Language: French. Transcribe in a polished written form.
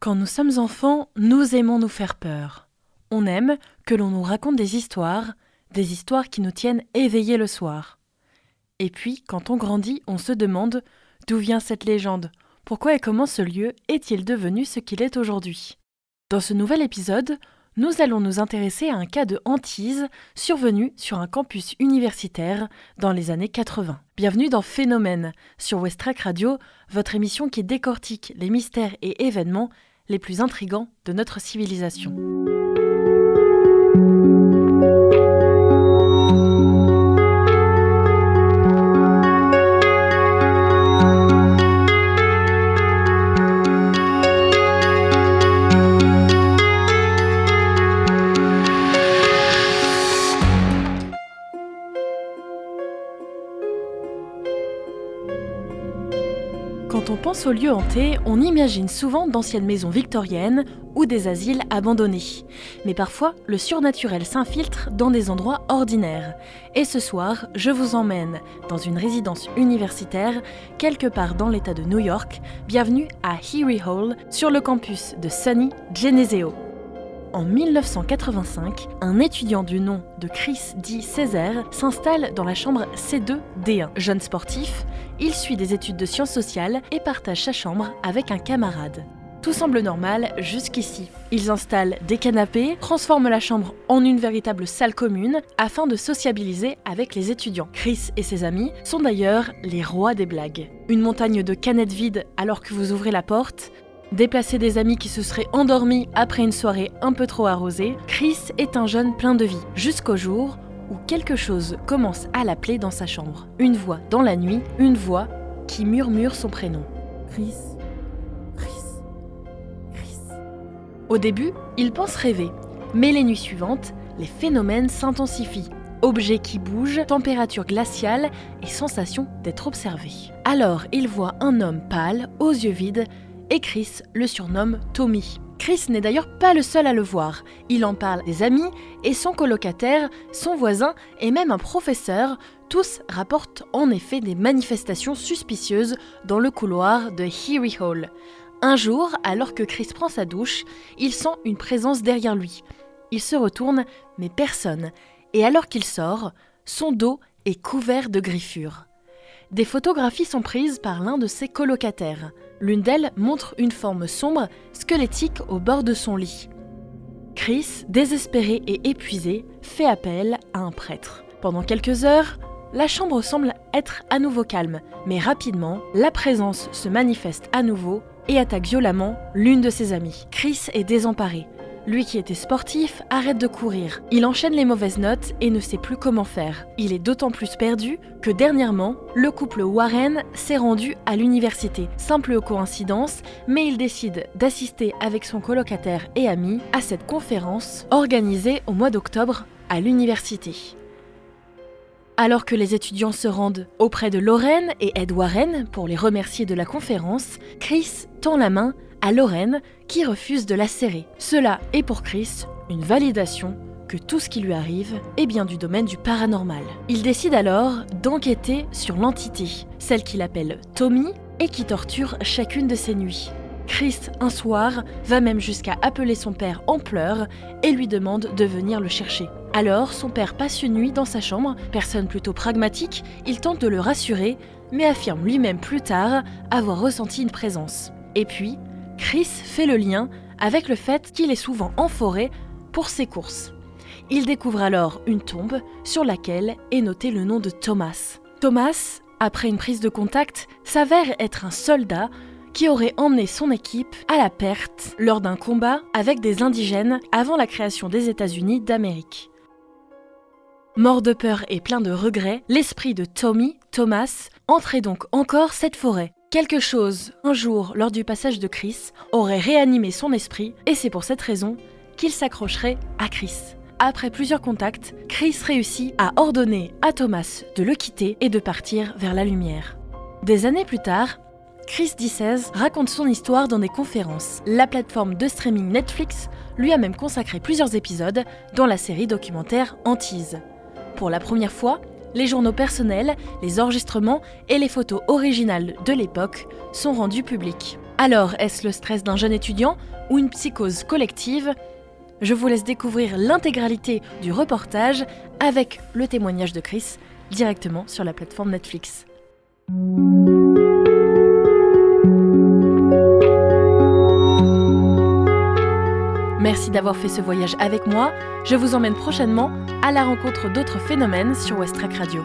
Quand nous sommes enfants, nous aimons nous faire peur. On aime que l'on nous raconte des histoires qui nous tiennent éveillés le soir. Et puis, quand on grandit, on se demande d'où vient cette légende, pourquoi et comment ce lieu est-il devenu ce qu'il est aujourd'hui. Dans ce nouvel épisode, nous allons nous intéresser à un cas de hantise survenu sur un campus universitaire dans les années 80. Bienvenue dans Phénomène, sur Westrack Radio, votre émission qui décortique les mystères et événements les plus intrigants de notre civilisation. Quand on pense aux lieux hantés, on imagine souvent d'anciennes maisons victoriennes ou des asiles abandonnés. Mais parfois, le surnaturel s'infiltre dans des endroits ordinaires. Et ce soir, je vous emmène dans une résidence universitaire, quelque part dans l'État de New York. Bienvenue à Hiry Hall, sur le campus de SUNY Geneseo. En 1985, un étudiant du nom de Chris D. Césaire s'installe dans la chambre C2-D1. Jeune sportif, il suit des études de sciences sociales et partage sa chambre avec un camarade. Tout semble normal jusqu'ici. Ils installent des canapés, transforment la chambre en une véritable salle commune afin de sociabiliser avec les étudiants. Chris et ses amis sont d'ailleurs les rois des blagues. Une montagne de canettes vides alors que vous ouvrez la porte, déplacer des amis qui se seraient endormis après une soirée un peu trop arrosée, Chris est un jeune plein de vie, jusqu'au jour où quelque chose commence à l'appeler dans sa chambre. Une voix dans la nuit, une voix qui murmure son prénom. Chris, Chris, Chris. Au début, il pense rêver, mais les nuits suivantes, les phénomènes s'intensifient. Objets qui bougent, température glaciale et sensation d'être observé. Alors, il voit un homme pâle, aux yeux vides, et Chris le surnomme Tommy. Chris n'est d'ailleurs pas le seul à le voir. Il en parle des amis et son colocataire, son voisin et même un professeur. Tous rapportent en effet des manifestations suspicieuses dans le couloir de Hiry Hall. Un jour, alors que Chris prend sa douche, il sent une présence derrière lui. Il se retourne, mais personne. Et alors qu'il sort, son dos est couvert de griffures. Des photographies sont prises par l'un de ses colocataires. L'une d'elles montre une forme sombre, squelettique au bord de son lit. Chris, désespéré et épuisé, fait appel à un prêtre. Pendant quelques heures, la chambre semble être à nouveau calme, mais rapidement, la présence se manifeste à nouveau et attaque violemment l'une de ses amies. Chris est désemparé. Lui qui était sportif arrête de courir. Il enchaîne les mauvaises notes et ne sait plus comment faire. Il est d'autant plus perdu que dernièrement, le couple Warren s'est rendu à l'université. Simple coïncidence, mais il décide d'assister avec son colocataire et ami à cette conférence organisée au mois d'octobre à l'université. Alors que les étudiants se rendent auprès de Lauren et Ed Warren pour les remercier de la conférence, Chris tend la main à Lauren qui refuse de la serrer. Cela est pour Chris une validation que tout ce qui lui arrive est bien du domaine du paranormal. Il décide alors d'enquêter sur l'entité, celle qu'il appelle Tommy et qui torture chacune de ses nuits. Chris, un soir, va même jusqu'à appeler son père en pleurs et lui demande de venir le chercher. Alors, son père passe une nuit dans sa chambre, personne plutôt pragmatique, il tente de le rassurer, mais affirme lui-même plus tard avoir ressenti une présence. Et puis, Chris fait le lien avec le fait qu'il est souvent en forêt pour ses courses. Il découvre alors une tombe sur laquelle est noté le nom de Thomas. Thomas, après une prise de contact, s'avère être un soldat qui aurait emmené son équipe à la perte lors d'un combat avec des indigènes avant la création des États-Unis d'Amérique. Mort de peur et plein de regrets, l'esprit de Thomas, entrait donc encore cette forêt. Quelque chose, un jour, lors du passage de Chris, aurait réanimé son esprit et c'est pour cette raison qu'il s'accrocherait à Chris. Après plusieurs contacts, Chris réussit à ordonner à Thomas de le quitter et de partir vers la lumière. Des années plus tard, Chris D. Césaire raconte son histoire dans des conférences. La plateforme de streaming Netflix lui a même consacré plusieurs épisodes dans la série documentaire Hantise. Pour la première fois, les journaux personnels, les enregistrements et les photos originales de l'époque sont rendus publics. Alors, est-ce le stress d'un jeune étudiant ou une psychose collective ? Je vous laisse découvrir l'intégralité du reportage avec le témoignage de Chris directement sur la plateforme Netflix. Merci d'avoir fait ce voyage avec moi. Je vous emmène prochainement à la rencontre d'autres phénomènes sur Westrack Radio.